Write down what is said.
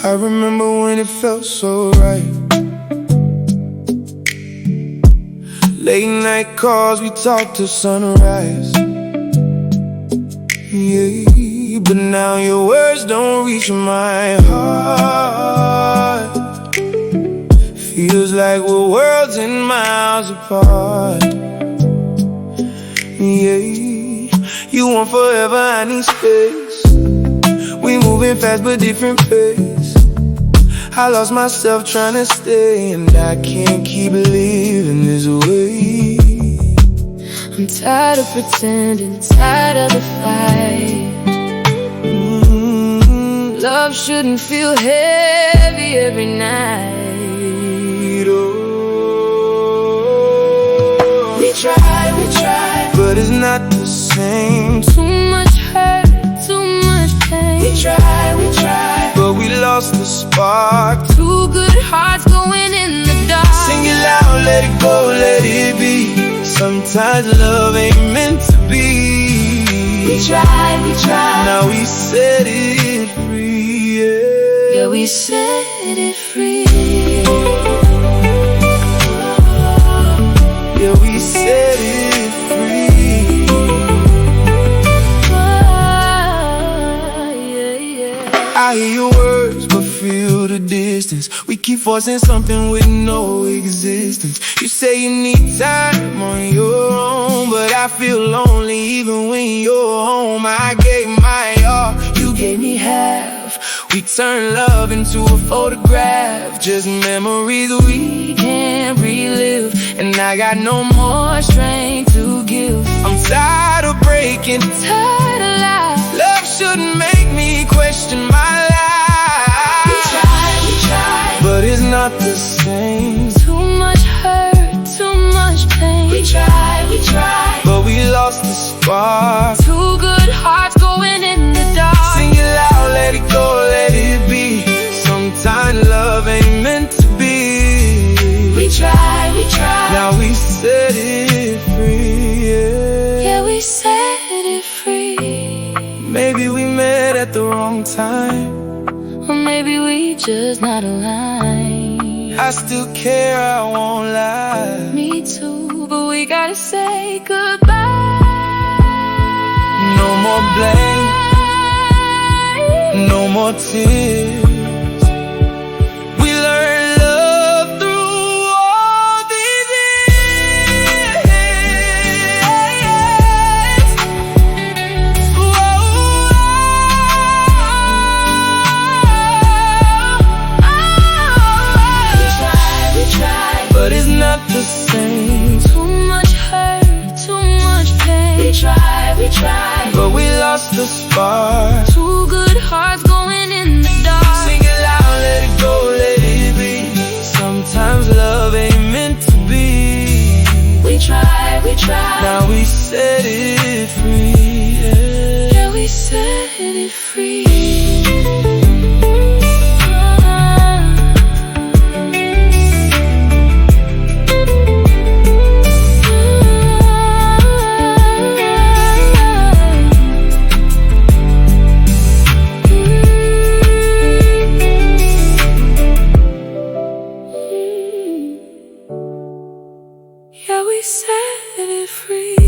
I remember when it felt so right. Late night calls, we talked till sunrise. Yeah, but now your words don't reach my heart. Feels like we're worlds and miles apart. Yeah, you want forever, I need space. We moving fast but different pace. I lost myself trying to stay, and I can't keep living this way. I'm tired of pretending, tired of the fight. Love shouldn't feel heavy every night. Oh, we try, but it's not the same. Too much hurt, too much pain. We try, but we lost the spark. Two good hearts going in the dark. Sing it loud, let it go, let it be. Sometimes love ain't meant to be. We try, now we set it free. Yeah, we set it free. Yeah, we set it free. I hear your words, but feel the distance. We keep forcing something with no existence. You say you need time on your own, but I feel lonely even when you're home. I gave my all, you gave me half. We turned love into a photograph, just memories we can't relive. And I got no more strength to give. I'm tired of breaking, Tired of life. love shouldn't make me question my life. We try, but it's not the same. too much hurt, too much pain. We try, but we lost the spark. Two good hearts going in the dark. Sing it loud, let it go, let it be. Sometimes love ain't meant to be. We try, now we set it free. yeah, we set it free. Maybe we met at the wrong time. Or maybe we just not aligned. I still care, I won't lie. Me too, but we gotta say goodbye. No more blame, no more tears. We learned love through all these years. Whoa. We try, but it's not the same. Too much hurt, too much pain. We try, but we lost the spark. Two good hearts going in the dark. Sing it loud, let it go, let it be. Sometimes love ain't meant to be. We try, now we set it free. yeah, we set it free. Yeah, we set it free.